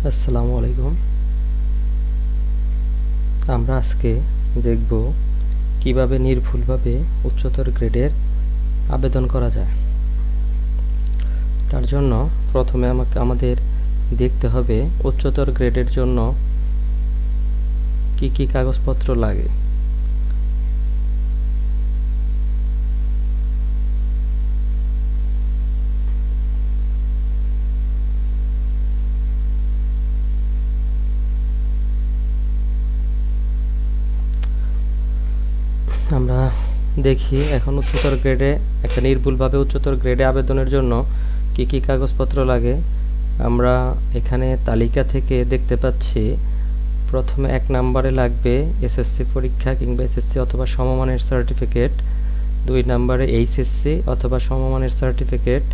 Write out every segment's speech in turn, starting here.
আসসালামু আলাইকুম। আমরা আজকে দেখব কিভাবে নির্ভুলভাবে উচ্চতর গ্রেডের আবেদন করা যায়। তার জন্য প্রথমে আমাদের দেখতে হবে উচ্চতর গ্রেডের জন্য কি কি কাগজপত্র লাগে। আমরা দেখি এখন উচ্চতর গ্রেডে একটা নির্ভুলভাবে উচ্চতর গ্রেডে আবেদনের জন্য কি কি কাগজপত্র লাগে। আমরা এখানে তালিকা থেকে দেখতে পাচ্ছি প্রথমে 1 নম্বরে লাগবে এসএসসি পরীক্ষা কিংবা এসএসসি অথবা সমমানের সার্টিফিকেট, 2 নম্বরে এইচএসসি অথবা সমমানের সার্টিফিকেট,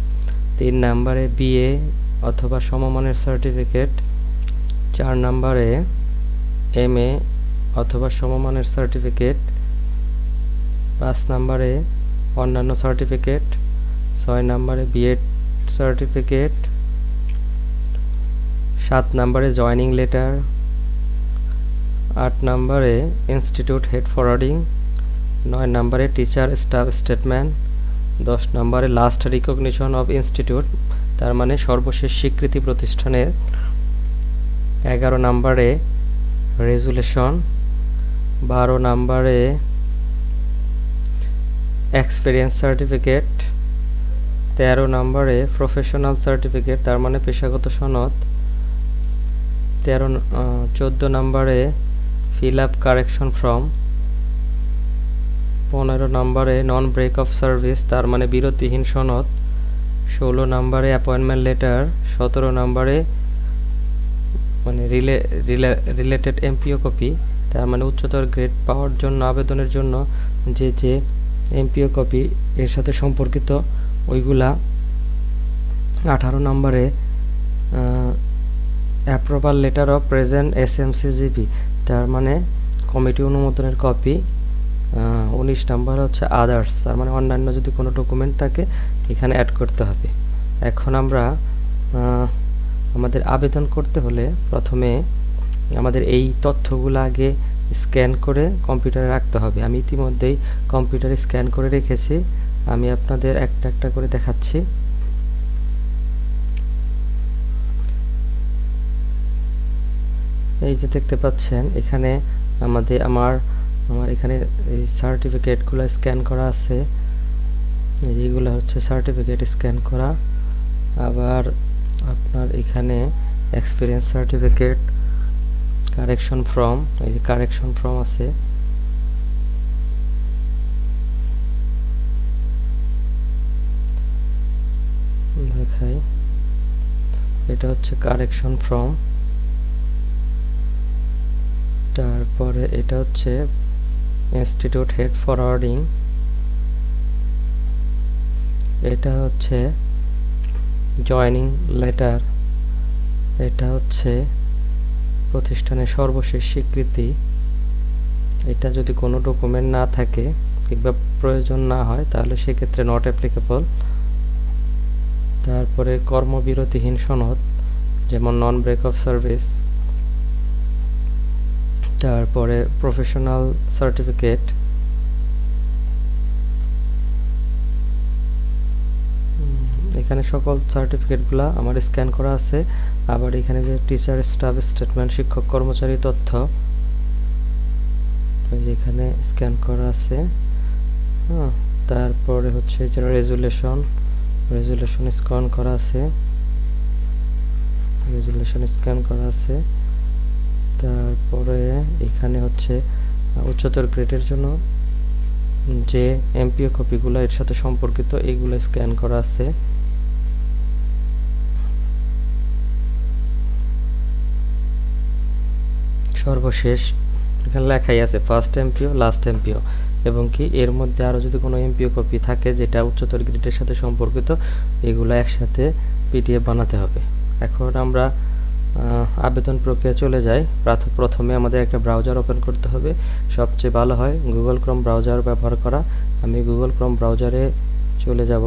3 নম্বরে বিএ অথবা সমমানের সার্টিফিকেট, 4 নম্বরে এমএ অথবা সমমানের সার্টিফিকেট, 5 নম্বরে অন্যান্য সার্টিফিকেট, 6 নম্বরে বিএড সার্টিফিকেট, 7 নম্বরে জয়েনিং লেটার, 8 নম্বরে ইনস্টিটিউট হেড ফরওয়ার্ডিং, 9 নম্বরে টিচার স্টাফ স্টেটমেন্ট, 10 নম্বরে লাস্ট রিকগনিশন অফ ইনস্টিটিউট তার মানে সর্বশেষ স্বীকৃতি প্রতিষ্ঠানের, 11 নম্বরে রেজুলেশন, 12 নম্বরে এক্সপিরিয়েন্স সার্টিফিকেট, 13 নম্বরে প্রফেশনাল সার্টিফিকেট তার মানে পেশাগত সনদ, 14 নম্বরে ফিল আপ কারেকশন ফর্ম, 15 নম্বরে নন ব্রেক অফ সার্ভিস তার মানে বিরতিহীন সনদ, 16 নম্বরে অ্যাপয়েন্টমেন্ট লেটার, 17 নম্বরে মানে রিলেটেড এমপিও কপি তার মানে উচ্চতর গ্রেড পাওয়ার জন্য আবেদনের জন্য যে এমপিও কপি এর সাথে সম্পর্কিত ওইগুলা, 18 নম্বরে অ্যাপ্রুভাল লেটার অফ প্রেজেন্ট এসএমসিজিবি তার মানে কমিটি অনুমোদনের কপি, 19 নম্বর হচ্ছে আদার্স তার মানে অন্যান্য যদি কোনো ডকুমেন্ট থাকে এখানে অ্যাড করতে হবে। এখন আমরা আমাদের আবেদন করতে হলে প্রথমে আমাদের এই তথ্যগুলো আগে স্ক্যান করে কম্পিউটারে রাখতে হবে। আমি ইতিমধ্যেই কম্পিউটারে স্ক্যান করে রেখেছি, আমি আপনাদের একটা একটা করে দেখাচ্ছি। এই যে দেখতে পাচ্ছেন এখানে আমার এখানে এই সার্টিফিকেটগুলো স্ক্যান করা আছে, এইগুলো হচ্ছে সার্টিফিকেট স্ক্যান করা। আবার আপনার এখানে এক্সপিরিয়েন্স সার্টিফিকেট, কারেকশন ফর্ম, এই যে কারেকশন ফর্ম আছে, দেখাই এটা হচ্ছে কারেকশন ফর্ম। তারপরে এটা হচ্ছে ইনস্টিটিউট হেড ফরওয়ার্ডিং, এটা হচ্ছে জয়েনিং লেটার, এটা হচ্ছে প্রতিষ্ঠানের সর্বশেষ স্বীকৃতি, এটা যদি কোনো ডকুমেন্ট না থাকে কিংবা প্রয়োজন না হয় তাহলে সেক্ষেত্রে নট অ্যাপ্লিকেবল। তারপরে কর্মবিরতিহীন সনদ যেমন নন ব্রেক অফ সার্ভিস, তারপরে প্রফেশনাল সার্টিফিকেট, এখানে সকল সার্টিফিকেটগুলো আমার স্ক্যান করা আছে। আবার এখানে যে টিচার স্টাফ স্টেটমেন্ট শিক্ষক কর্মচারী তথ্য এখানে স্ক্যান করা আছে। তারপরে হচ্ছে যে রেজুলেশন স্ক্যান করা আছে, তারপরে এখানে হচ্ছে উচ্চতর গ্রেডের জন্য যে এমপিও কপিগুলো এর সাথে সম্পর্কিত এইগুলো স্ক্যান করা আছে। সর্বশেষ এখানে লেখাই আছে ফার্স্ট এমপিও, লাস্ট এমপিও, এবং কি এর মধ্যে আরও যদি কোনো এমপিও কপি থাকে যেটা উচ্চতর গ্রেডের সাথে সম্পর্কিত এগুলো একসাথে পিডিএফ বানাতে হবে। এখন আমরা আবেদন প্রক্রিয়া চলে যাই। প্রথমে আমাদের একটা ব্রাউজার ওপেন করতে হবে, সবচেয়ে ভালো হয় গুগল ক্রোম ব্রাউজার ব্যবহার করা। আমি গুগল ক্রোম ব্রাউজারে চলে যাব।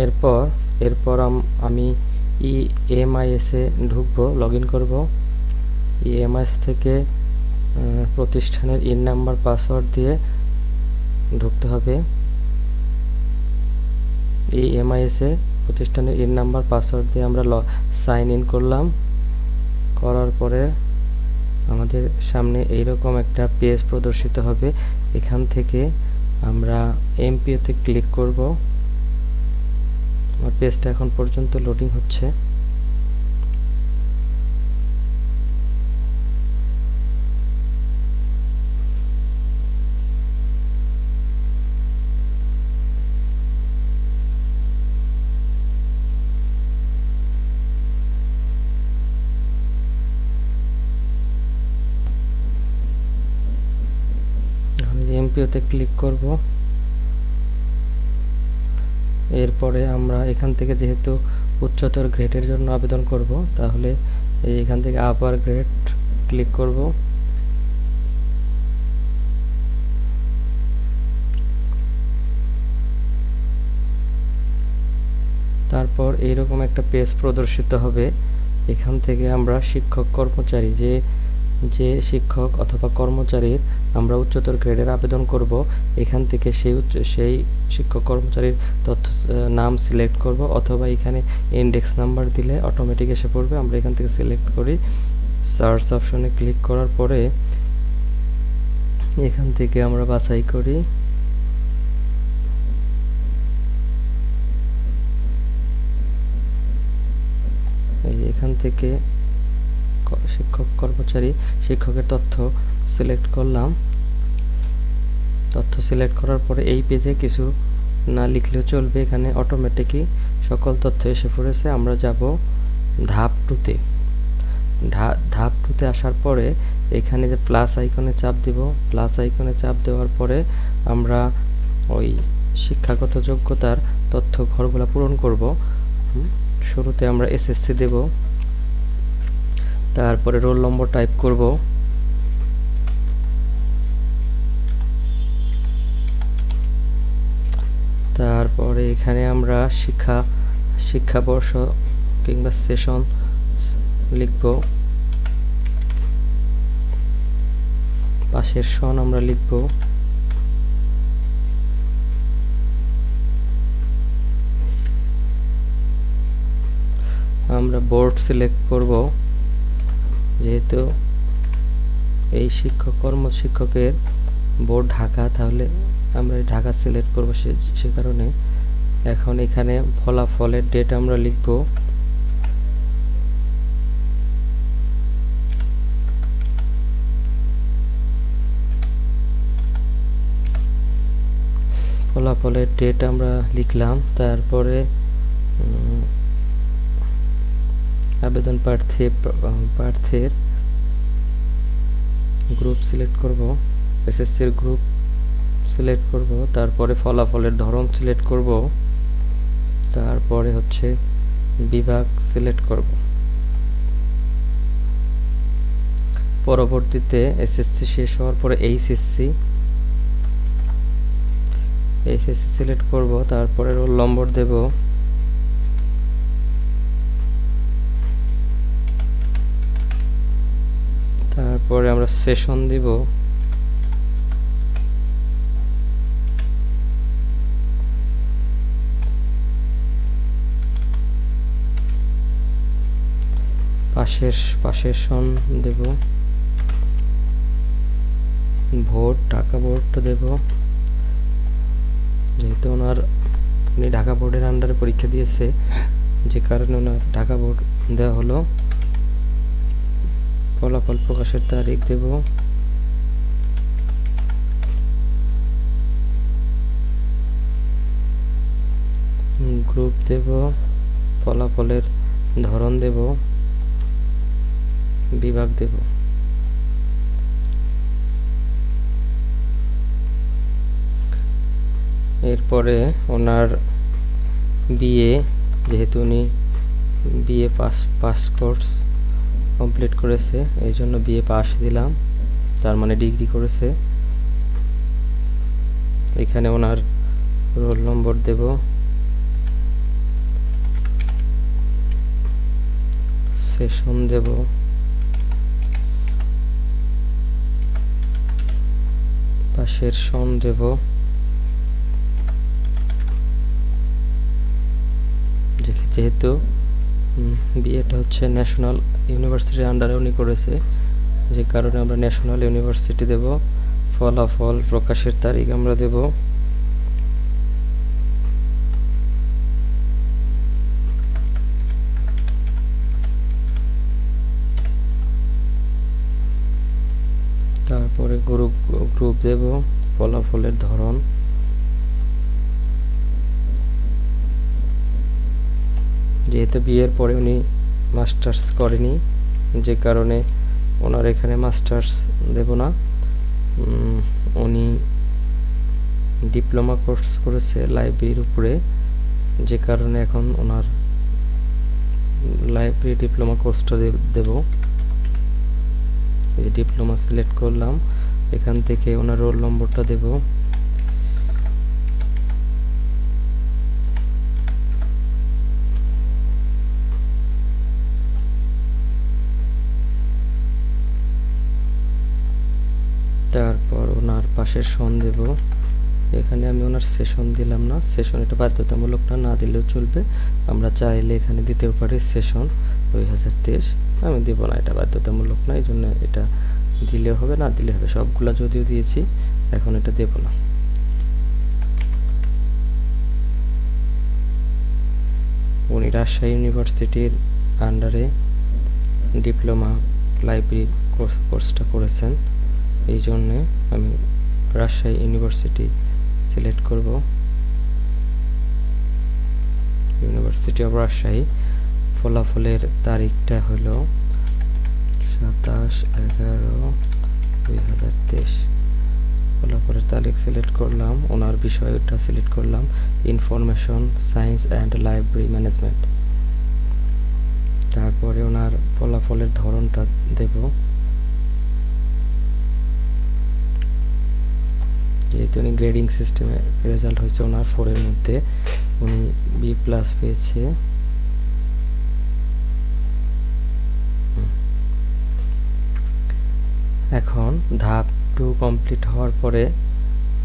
এরপর এরপর আমি ইএমআইএসে ঢুকবো, লগ ইন করবো। ইএমআইএস থেকে প্রতিষ্ঠানের ইন নাম্বার পাসওয়ার্ড দিয়ে ঢুকতে হবে। ইএমআইএসে প্রতিষ্ঠানের ইন নাম্বার পাসওয়ার্ড দিয়ে আমরা সাইন ইন করলাম। করার পরে আমাদের সামনে এইরকম একটা পেজ প্রদর্শিত হবে। এখান থেকে আমরা এমপিওতে ক্লিক করব। আমার পেজটা এখন পর্যন্ত লোডিং হচ্ছে। এমপিওতে ক্লিক করব। এরপরে আমরা এখান থেকে যেহেতু উচ্চতর গ্রেডের জন্য আবেদন করব, তাহলে এখান থেকে আপার গ্রেড ক্লিক করব। তারপর এইরকম একটা পেজ প্রদর্শিত হবে। এখান থেকে আমরা শিক্ষক কর্মচারী যে শিক্ষক অথবা কর্মচারীর আমরা উচ্চতর গ্রেডের আবেদন করব, এখান থেকে সেই শিক্ষক কর্মচারীর তথ্য নাম সিলেক্ট করব, অথবা এখানে ইন্ডেক্স নাম্বার দিলে অটোমেটিক এসে পড়বে। আমরা এখান থেকে সিলেক্ট করি, সার্চ অপশনে ক্লিক করার পরে এখান থেকে আমরা বাছাই করি। এখান থেকে শিক্ষক কর্মচারী শিক্ষকের তথ্য সিলেক্ট করলাম। তথ্য সিলেক্ট করার পরে এই পেজে কিছু না লিখলেও চলবে, এখানে অটোমেটিকই সকল তথ্য এসে পড়েছে। আমরা যাব ধাপ 2-তে। ধাপ 2-তে আসার পরে এখানে যে প্লাস আইকনে চাপ দিব, প্লাস আইকনে চাপ দেওয়ার পরে আমরা ওই শিক্ষাগত যোগ্যতার তথ্য ঘরগুলো পূরণ করব। শুরুতে আমরা এসএসসি দেব, তারপরে রোল নম্বর টাইপ করব, তারপরে এখানে আমরা শিক্ষাবর্ষ কিংবা সেশন লিখব, পাশের সন আমরা লিখব। আমরা বোর্ড সিলেক্ট করব, যেহেতু এই শিক্ষকের বোর্ড ঢাকা, তাহলে আমরা ঢাকা সিলেক্ট করব সে কারণে। এখন এখানে ফলাফলের ডেট আমরা লিখব। ফলাফলের ডেট আমরা লিখলাম। তারপরে আবেদন প্রার্থীর গ্রুপ সিলেক্ট করব, এসএসসির গ্রুপ সিলেক্ট করব। তারপরে ফলাফলের ধরন সিলেক্ট করব, তারপরে হচ্ছে বিভাগ সিলেক্ট করব। পরবর্তীতে এসএসসি শেষ হওয়ার পরে এইচএসসি সিলেক্ট করব। তারপরে রোল নম্বর দেব, তারপরে আমরা সেশন দিব, পাশের সন দেব, ভোট ঢাকা বোর্ড দেব, যেহেতু উনি ঢাকা বোর্ডের আন্ডারে পরীক্ষা দিয়েছে, যে কারণে ওনার ঢাকা বোর্ড দেওয়া হলো। ফলাফল প্রকাশের তারিখ দেব, গ্রুপ দেব, ফলাফলের ধরন দেব, বিভাগ দেব। এরপরে ওনার বিএ, যেহেতু উনি বিএ পাস কোর্স কমপ্লিট করেছে, এই জন্য বিএ পাস দিলাম, তার মানে ডিগ্রি করেছে। এখানে ওনার রোল নম্বর দেব, সেশন দেব, পাশের সন দেব, যেহেতু বিএটা হচ্ছে ন্যাশনাল ইউনিভার্সিটির আন্ডারে উনি করেছে, যে কারণে আমরা ন্যাশনাল ইউনিভার্সিটি দেব। ফলাফল প্রকাশের তারিখ আমরা দেব তারপরে গ্রুপ দেব, ফলাফলের ধরন, যেহেতু বিয়ের পরে উনি মাস্টার্স করেনি, যে কারণে ওনার এখানে মাস্টার্স দেব না। উনি ডিপ্লোমা কোর্স করেছে লাইব্রেরির উপরে, যে কারণে এখন ওনার লাইব্রেরি ডিপ্লোমা কোর্সটা দেব। এই ডিপ্লোমা সিলেক্ট করলাম, এখান থেকে ওনার রোল নম্বরটা দেব। তারপর ওনার পাশের সন দেব। এখানে আমি ওনার সেশন দিলাম না, সেশন এটা বাধ্যতামূলক না দিলেও চলবে, আমরা চাইলে এখানে দিতেও পারি সেশন 2023। আমি দেব না, এটা বাধ্যতামূলক না, এই জন্য এটা দিলেও হবে না দিলে হবে, সবগুলা যদিও দিয়েছি এখন এটা দেব না। উনি রাজশাহী ইউনিভার্সিটির আন্ডারে ডিপ্লোমা লাইব্রেরি কোর্সটা করেছেন, এই জন্যে আমি রাজশাহী ইউনিভার্সিটি সিলেক্ট করব, ইউনিভার্সিটি অফ রাজশাহী। ফলাফলের তারিখটা হলো 27/11/2023। ফলাফলের তারিখ সিলেক্ট করলাম, ওনার বিষয়টা সিলেক্ট করলাম information science and library management. তারপরে ওনার ফলাফলের ধরনটা দেব, যেহেতু উনি গ্রেডিং সিস্টেমে রেজাল্ট হয়েছে ওনার 4 এর মধ্যে, উনি B+ পেয়েছে। এখন ধাপ 2 কমপ্লিট হওয়ার পরে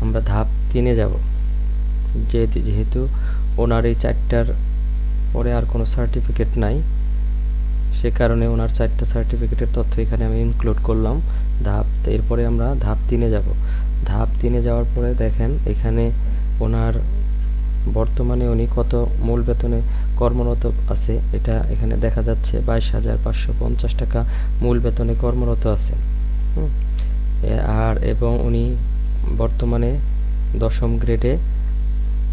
আমরা ধাপ 3-এ যাব। যেহেতু ওনার এই 4টার পরে আর কোনো সার্টিফিকেট নাই, সে কারণে ওনার 4টা সার্টিফিকেটের তথ্য এখানে আমি ইনক্লুড করলাম। এরপরে আমরা ধাপ 3-এ যাব। ধাপ 3-এ যাওয়ার পরে দেখেন এখানে ওনার বর্তমানে উনি কত মূল বেতনে কর্মরত আছে, এটা এখানে দেখা যাচ্ছে 22,550 টাকা মূল বেতনে কর্মরত আছে। এবং উনি বর্তমানে 10ম গ্রেডে,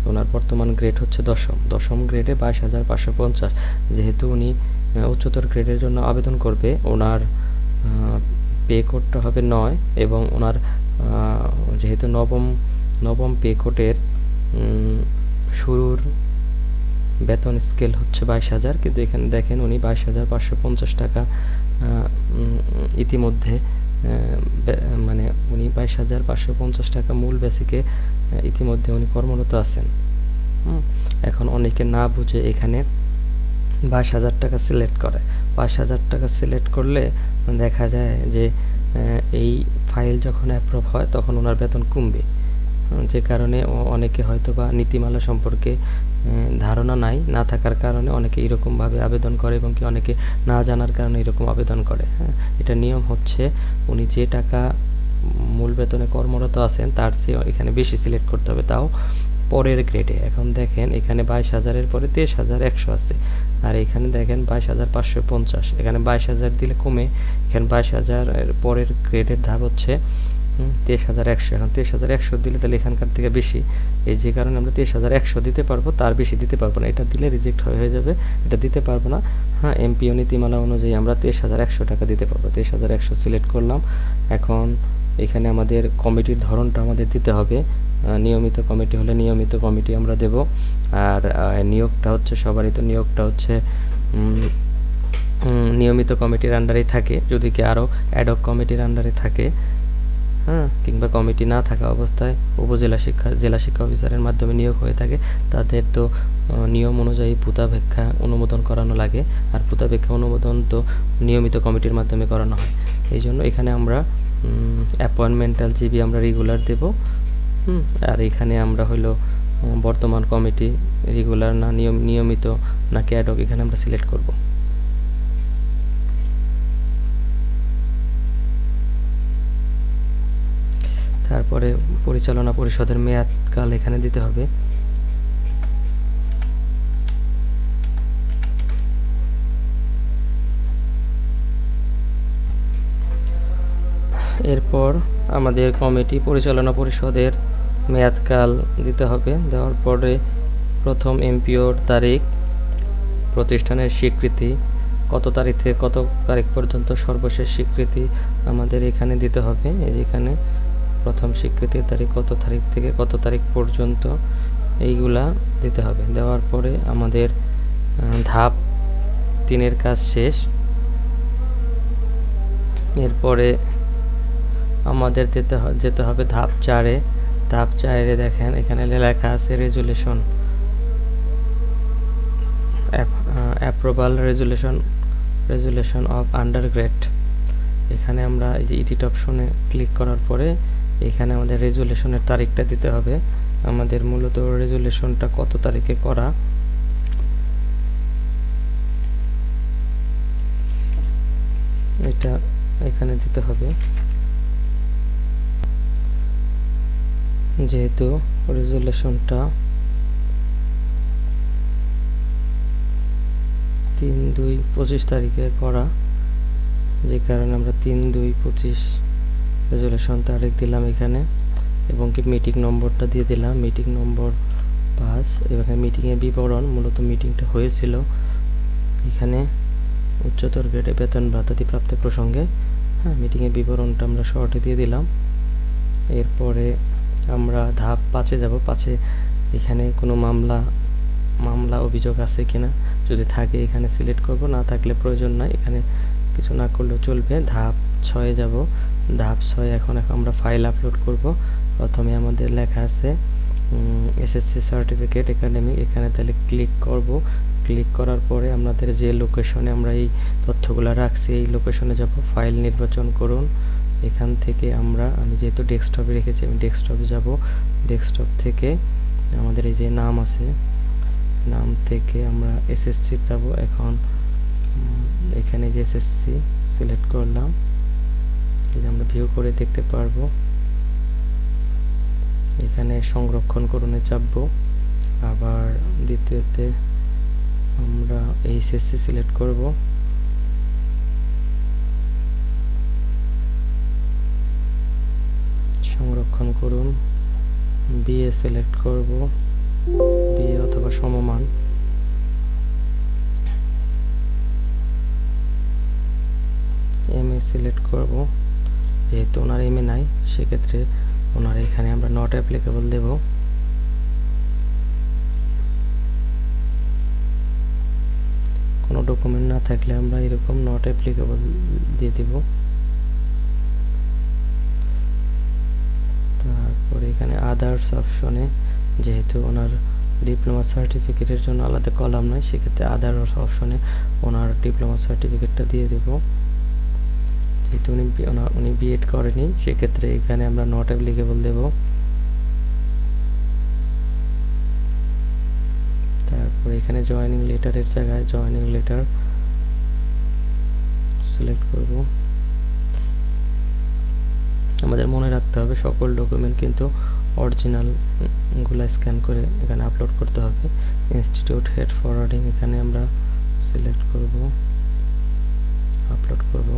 ওনার বর্তমান গ্রেড হচ্ছে 10ম গ্রেডে 22,550। যেহেতু উনি উচ্চতর গ্রেডের জন্য আবেদন করবে, ওনার পে কোডটা হবে 9, এবং ওনার যেহেতু নবম পে কোডের শুরুর বেতন স্কেল হচ্ছে 22,000, কিন্তু এখানে দেখেন উনি 22,550 টাকা ইতিমধ্যে মানে উনি 22,550 টাকা মূল বেসিকে ইতিমধ্যে উনি কর্মরত আছেন। এখন অনেকে না বুঝে এখানে 22,000 টাকা সিলেক্ট করে। 22,000 টাকা সিলেক্ট করলে দেখা যায় যে এই ফাইল যখন অ্যাপ্রুভ হয় তখন ওনার বেতন কমবে, যে কারণে অনেকে হয়তো বা নীতিমালা সম্পর্কে ধারণা না থাকার কারণে অনেকে এরকমভাবে আবেদন করে, এবং কি অনেকে না জানার কারণে এরকম আবেদন করে। এটা নিয়ম হচ্ছে উনি যে টাকা মূল বেতনে কর্মরত আছেন তার চেয়ে এখানে বেশি সিলেক্ট করতে হবে, তাও পরের গ্রেডে। এখন দেখেন এখানে 22,000-এর পরে 23,100 আছে, আর এখানে দেখেন 22,550। এখানে 22,000 দিলে কমে, এখানে 22,000-এর পরের গ্রেডের ধাপ হচ্ছে 23,100। এখন 23,100 দিলে তাহলে এখানকার থেকে বেশি, এই যে কারণে আমরা 23,100 দিতে পারবো, তার বেশি দিতে পারবো না। এটা দিলে রিজেক্ট হয়ে যাবে, এটা দিতে পারবো না। এমপিও নীতিমালা অনুযায়ী আমরা 23,100 টাকা দিতে পারবো। 23,100 সিলেক্ট করলাম। এখন এখানে আমাদের কমিটির ধরনটা আমাদের দিতে হবে। নিয়মিত কমিটি হলে নিয়মিত কমিটি আমরা দেব, আর নিয়োগটা হচ্ছে সবারই তো নিয়োগটা হচ্ছে নিয়মিত কমিটির আন্ডারেই থাকে। যদি কি আরও অ্যাডহক কমিটির আন্ডারে থাকে হ্যাঁ, কিংবা কমিটি না থাকা অবস্থায় জেলা শিক্ষা অফিসারের মাধ্যমে নিয়োগ হয়ে থাকে, তাদের তো নিয়ম অনুযায়ী ভূতাপেক্ষা অনুমোদন করানো লাগে। আর ভূতাপেক্ষা অনুমোদন তো নিয়মিত কমিটির মাধ্যমে করানো হয়। এই জন্য এখানে আমরা অ্যাপয়েন্টমেন্টাল জিবি আমরা রেগুলার দেব। আর এখানে আমরা হলো বর্তমান কমিটি রেগুলার না নিয়মিত না ক্যাডক এখানে আমরা সিলেক্ট করব। তারপরে পরিচালনা পরিষদের মেয়াদকাল এখানে দিতে হবে। এরপর আমাদের কমিটি পরিচালনা পরিষদের মেয়াদকাল দিতে হবে। দেওয়ার পরে প্রথম এমপিওর তারিখ, প্রতিষ্ঠানের স্বীকৃতি, কত তারিখ থেকে কত তারিখ পর্যন্ত সর্বশেষ স্বীকৃতি আমাদের এখানে দিতে হবে। এখানে প্রথম স্বীকৃতির তারিখ কত তারিখ থেকে কত তারিখ পর্যন্ত এইগুলা দিতে হবে। দেওয়ার পরে আমাদের ধাপ 3-এর কাজ শেষ। এরপরে আমাদের যেতে হবে ধাপ 4-এ। ধাপ 4-এ দেখেন এখানে লেখা আছে resolution, approval resolution of undergrad. এখানে আমরা এই যে এডিট অপশনে ক্লিক করার পরে এখানে আমাদের রেজুলেশনের তারিখটা দিতে হবে। আমাদের মূলত রেজুলেশনটা কত তারিখে করা, এটা এখানে দিতে হবে। যেহেতু রেজুলেশনটা 3/2/25 তারিখে করা, যে কারণে আমরা 3/2/25 রেজুলেশন তারিখ দিলাম এখানে, এবং কি মিটিং নম্বরটা দিয়ে দিলাম, মিটিং নম্বর 5। এখানে মিটিংয়ের বিবরণ, মূলত মিটিংটা হয়েছিল এখানে উচ্চতর গ্রেডে বেতন ভাতাদি প্রাপ্তি প্রসঙ্গে। হ্যাঁ, মিটিংয়ের বিবরণটা আমরা শর্টে দিয়ে দিলাম। এরপরে আমরা ধাপ 5-এ যাব। 5-এ এখানে কোনো মামলা অভিযোগ আছে কিনা, যদি থাকে এখানে সিলেক্ট করব, না থাকলে প্রয়োজন নাই, এখানে কিছু না করলেও চলবে। ধাপ 6-এ যাব। ধাপ 6 এখন আমরা ফাইল আপলোড করব। প্রথমে আমাদের লেখা আছে এসএসসি সার্টিফিকেট একাডেমি, এখানে তাহলে ক্লিক করব। ক্লিক করার পরে আমাদের যে লোকেশনে আমরা এই তথ্যগুলো রাখছি এই লোকেশনে যাব। ফাইল নির্বাচন করুন। এখান থেকে আমি যেহেতু ডেস্কটপে রেখেছি, আমি ডেস্কটপে যাব। ডেস্কটপ থেকে আমাদের এই যে নাম আছে, নাম থেকে আমরা এসএসসি যাব। এখন এখানে যে এসএসসি সিলেক্ট করলাম, এই যে আমরা ভিউ করে দেখতে পারবো। এখানে সংরক্ষণ করুনে চাপবো। আবার দ্বিতীয়তে আমরা এইচএসসি সিলেক্ট করব। সংরক্ষণ করুন। বিএ সিলেক্ট করব, বিএ অথবা সমমান। এমএ সিলেক্ট করব, যেহেতু ওনার এমএ নাই সেক্ষেত্রে ওনার এখানে আমরা নট অ্যাপ্লিকেবল দেব। কোনো ডকুমেন্ট না থাকলে আমরা এরকম নট অ্যাপ্লিকেবল দিয়ে দিব। তারপরে এখানে আদার্স অপশনে, যেহেতু ওনার ডিপ্লোমা সার্টিফিকেটের জন্য আলাদা কলাম নয়, সেক্ষেত্রে আদার্স অপশনে ওনার ডিপ্লোমা সার্টিফিকেটটা দিয়ে দেব। যেহেতু উনি বিএড করেনি সেক্ষেত্রে এখানে আমরা নট অ্যাপ্লিকেবল দেব। তারপরে এখানে জয়েনিং লেটারের জায়গায় জয়েনিং লেটার সিলেক্ট করব। আমাদের মনে রাখতে হবে সকল ডকুমেন্ট কিন্তু অরিজিনাল গুলা স্ক্যান করে এখানে আপলোড করতে হবে। ইনস্টিটিউট হেড ফরওয়ার্ডিং এখানে আমরা সিলেক্ট করব, আপলোড করব।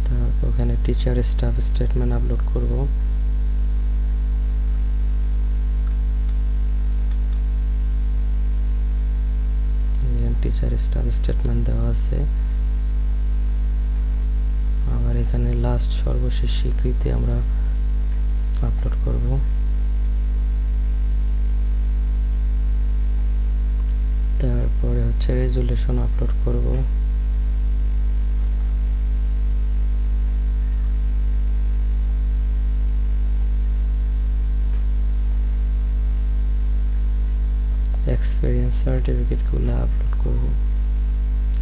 তারপর এখানে টিচার স্টাফ স্টেটমেন্ট আপলোড করব। টিচার স্টাফ স্টেটমেন্ট দেওয়া আছে। আবার এখানে লাস্ট সর্বশেষ স্বীকৃতি আমরা আপলোড করব। তারপরে হচ্ছে রেজুলেশন আপলোড করব। এক্সপিরিয়েন্স সার্টিফিকেটগুলো আপলোড করব।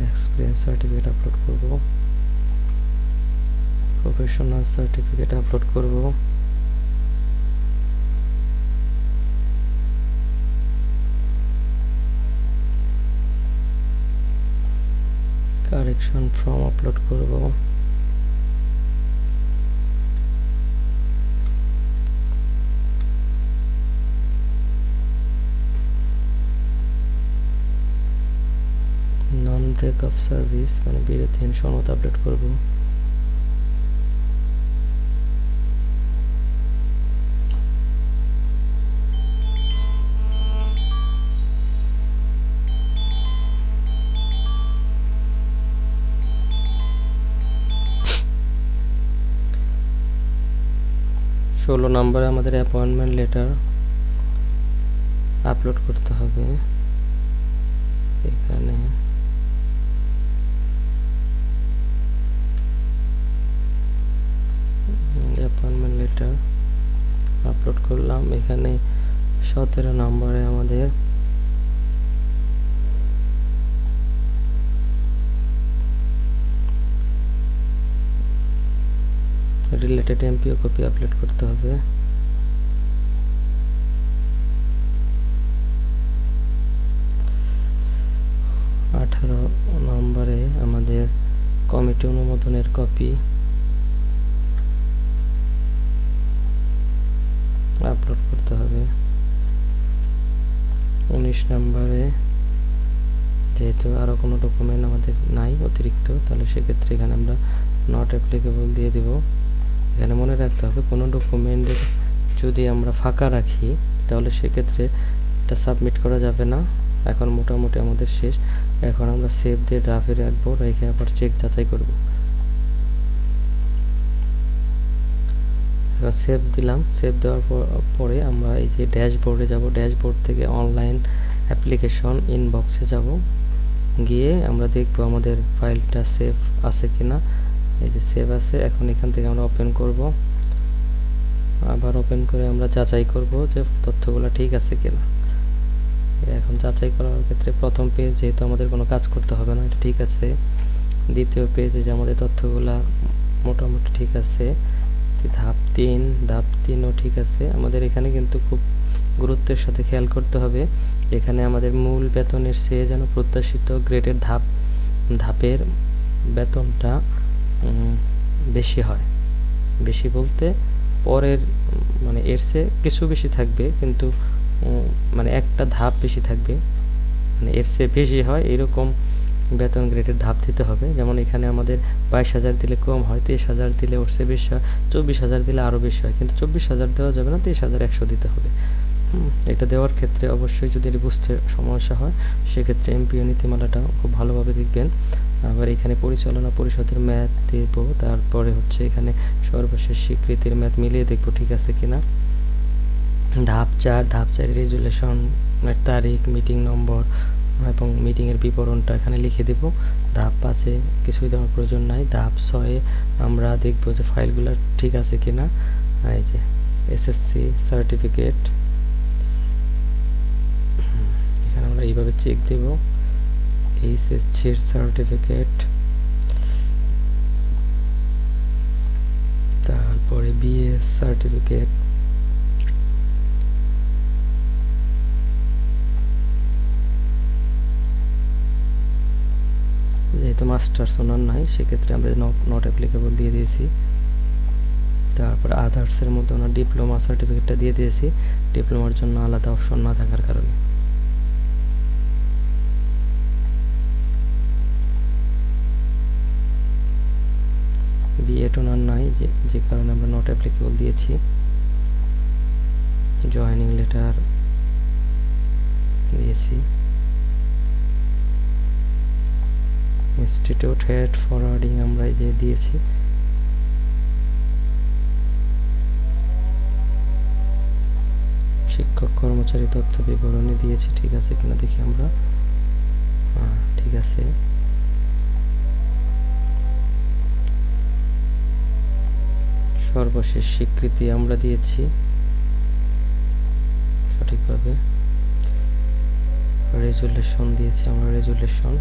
এক্সপিরিয়েন্স সার্টিফিকেট আপলোড করব, প্রফেশনাল সার্টিফিকেট আপলোড করব, কারেকশন ফর্ম আপলোড করব, নন ব্রেক অফ সার্ভিস মানে বিরতিহীন সনদ আপলোড করব, ষোলো নম্বরে আমাদের অ্যাপয়েন্টমেন্ট লেটার আপলোড করতে হবে। এখানে অ্যাপয়েন্টমেন্ট লেটার আপলোড করলাম। এখানে 17 নম্বরে আমাদের রিলেটেড এমপিও কপি আপলোড করতে হবে। নম্বরে আমাদের কমিটি অনুমোদনের কপি আপলোড করতে হবে। 19 নম্বরে যেহেতু আরো কোনো ডকুমেন্ট আমাদের নাই অতিরিক্ত, তাহলে সেক্ষেত্রে এখানে আমরা নট অ্যাপ্লিকেবল দিয়ে দিব। এখানে মনে রাখতে হবে কোনো ডকুমেন্টের যদি আমরা ফাঁকা রাখি তাহলে সেক্ষেত্রে এটা সাবমিট করা যাবে না। এখন মোটামুটি আমাদের শেষ। এখন আমরা সেভ দিয়ে ড্রাফটে রাখবো, রেখে আবার চেক যাচাই করব। সেভ দিলাম। সেভ দেওয়ার পরে আমরা এই যে ড্যাশবোর্ডে যাব, ড্যাশবোর্ড থেকে অনলাইন অ্যাপ্লিকেশন ইনবক্সে যাব, গিয়ে আমরা দেখব আমাদের ফাইলটা সেভ আছে কিনা। এই যে সেভ আছে। এখন এখান থেকে আমরা ওপেন করব, আবার ওপেন করে আমরা যাচাই করব যে তথ্যগুলো ঠিক আছে কিনা। এখন যাচাই করার ক্ষেত্রে প্রথম পেজ যেহেতু আমাদের কোনো কাজ করতে হবে না, এটা ঠিক আছে। দ্বিতীয় পেজে যে আমাদের তথ্যগুলা মোটামুটি ঠিক আছে। ধাপ 3ও ঠিক আছে। আমাদের এখানে কিন্তু খুব গুরুত্বের সাথে খেয়াল করতে হবে, এখানে আমাদের মূল বেতনের চেয়ে যেন প্রত্যাশিত গ্রেডের ধাপের বেতনটা বেশি হয়। বেশি বলতে পরের মানে এর চেয়ে কিছু বেশি থাকবে, কিন্তু মানে একটা ধাপ বেশি থাকবে, মানে এর চেয়ে বেশি হয় এরকম বেতন গ্রেডের ধাপ দিতে হবে। যেমন এখানে আমাদের 22,000 দিলে কম হয়, 23,000 দিলে ওর চেয়ে বেশি হয়, 24,000 দিলে আরও বেশি হয়, কিন্তু 24,000 দেওয়া যাবে না, 23,100 দিতে হবে। এটা দেওয়ার ক্ষেত্রে অবশ্যই যদি বুঝতে সমস্যা হয় সেক্ষেত্রে এমপিও নীতিমালাটা খুব ভালোভাবে দেখবেন। আবার এখানে পরিচালনা পরিষদের ম্যাথ দেব, তারপরে হচ্ছে এখানে সর্বশেষ স্বীকৃতির ম্যাথ মিলিয়ে দেখব ঠিক আছে কিনা। ধাপ 4 রেজুলেশনের তারিখ, মিটিং নম্বর এবং মিটিংয়ের বিবরণটা এখানে লিখে দেব। ধাপ 5-এ কিছুই দেওয়ার প্রয়োজন নাই। ধাপ 6-এ আমরা দেখব যে ফাইলগুলো ঠিক আছে কিনা। এই যে এসএসসি সার্টিফিকেট, এখানে আমরা এইভাবে চেক দেব। এইচএসসির সার্টিফিকেট, তারপরে বিএস সার্টিফিকেট, যেহেতু মাস্টার্স ওনার নাই সেক্ষেত্রে আমরা নট অ্যাপ্লিকেবল দিয়ে দিয়েছি। তারপর আদার্সের মধ্যে ওনার ডিপ্লোমা সার্টিফিকেটটা দিয়ে দিয়েছি, ডিপ্লোমার জন্য আলাদা অপশন না থাকার কারণে। বিএড ওনার নাই, যে কারণে আমরা নট অ্যাপ্লিকেবল দিয়েছি। জয়েনিং লেটার দিয়েছি। ইনস্টিটিউট হেড ফরওয়ার্ডিং আমরা এই যে দিয়েছি। শিক্ষক কর্মচারী তথ্য বিবরণী দিয়েছি, ঠিক আছে কিনা দেখি আমরা। ঠিক আছে। সর্বশেষ স্বীকৃতি আমরা দিয়েছি সঠিকভাবে। রেজুলেশন দিয়েছি আমরা, রেজুলেশন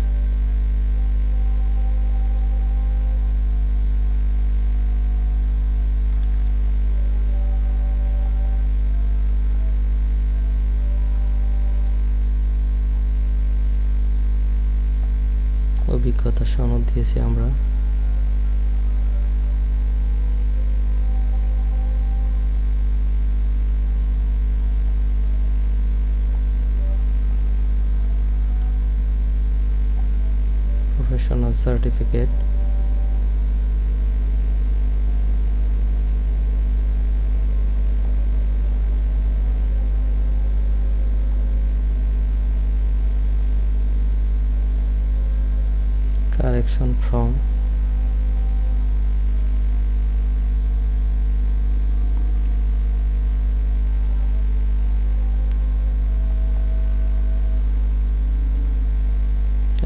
অভিজ্ঞতা সনদ দিয়েছি আমরা। Professional certificate, correction from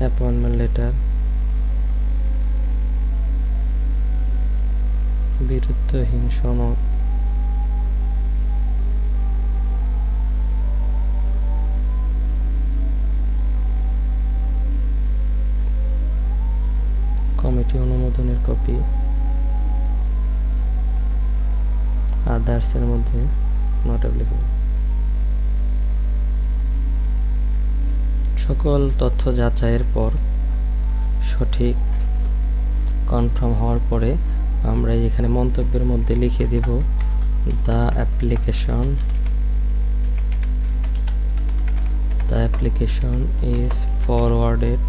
appointment letter, বিরুদ্ধহীন সনদ, কমিটি অনুমোদনের কপি, আদার্সের মধ্যে নট অ্যাপ্লিকেবল। সকল তথ্য যাচাইয়ের পর সঠিক কনফার্ম হওয়ার পরে আমরা এখানে মন্তব্যের মধ্যে লিখে দেব the application is forwarded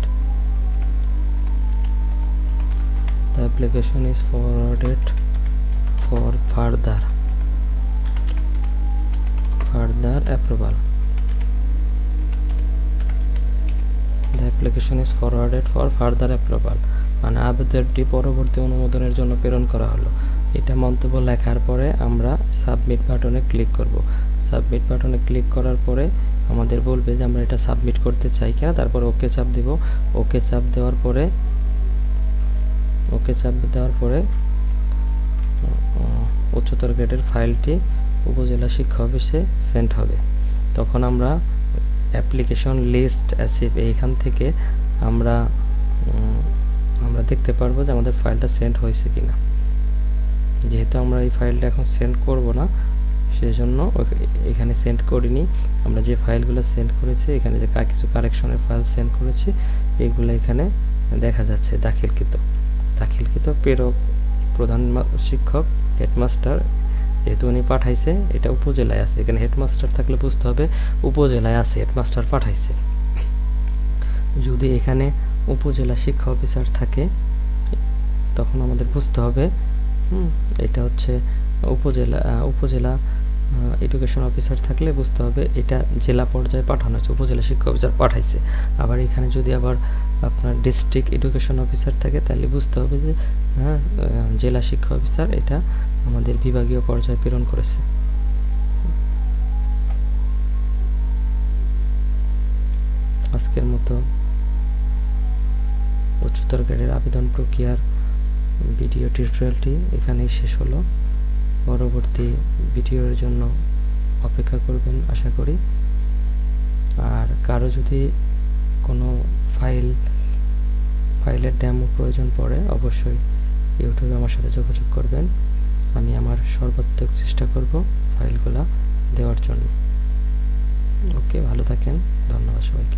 for further approval. The application is forwarded for further approval. মানে আবেদনটি পরবর্তী অনুমোদনের জন্য প্রেরণ করা হলো। এটা মন্তব্য লেখার পরে আমরা সাবমিট বাটনে ক্লিক করব। সাবমিট বাটনে ক্লিক করার পরে আমাদের বলবে যে আমরা এটা সাবমিট করতে চাই কিনা, তারপর ওকে চাপ দেব। ওকে চাপ দেওয়ার পরে উচ্চতর গ্রেডের ফাইলটি উপজেলা শিক্ষা অফিসে সেন্ড হবে। তখন আমরা অ্যাপ্লিকেশন লিস্ট অ্যাসিভ এইখান থেকে আমরা দেখতে পারবো যে আমাদের ফাইলটা সেন্ড হয়েছে কিনা। যেহেতু আমরা এই ফাইলটা এখন সেন্ড করব না, সেজন্য এখানে সেন্ড করিনি। আমরা যে ফাইলগুলো সেন্ড করেছি, এখানে যে কিছু কারেকশনের ফাইল সেন্ড করেছি, এগুলো এখানে দেখা যাচ্ছে দাখিলকৃত প্রেরক প্রধান শিক্ষক হেডমাস্টার। যেহেতু উনি পাঠাইছে, এটা উপজেলায় আছে। এখানে হেডমাস্টার থাকলে বুঝতে হবে উপজেলায় আছে, হেডমাস্টার পাঠাইছে। যদি এখানে উপজেলা শিক্ষা অফিসার থাকে তখন আমাদের বুঝতে হবে এটা হচ্ছে উপজেলা এডুকেশন অফিসার থাকলে বুঝতে হবে এটা জেলা পর্যায়ে পাঠানো হয়েছে, উপজেলা শিক্ষা অফিসার পাঠাইছে। আবার এখানে যদি আবার আপনার ডিস্ট্রিক্ট এডুকেশন অফিসার থাকে তাহলে বুঝতে হবে যে জেলা শিক্ষা অফিসার এটা আমাদের বিভাগীয় পর্যায়ে প্রেরণ করেছে। আজকের মতো উচ্চতর গ্রেডের আবেদন প্রক্রিয়ার ভিডিও টিউটোরিয়ালটি এখানেই শেষ হলো। পরবর্তী ভিডিওর জন্য অপেক্ষা করবেন আশা করি। আর কারো যদি কোনো ফাইলের ডেমো প্রয়োজন পড়ে অবশ্যই ইউটিউবে আমার সাথে যোগাযোগ করবেন। আমি আমার সর্বাত্মক চেষ্টা করব ফাইলগুলো দেওয়ার জন্য। ওকে, ভালো থাকেন। ধন্যবাদ সবাইকে।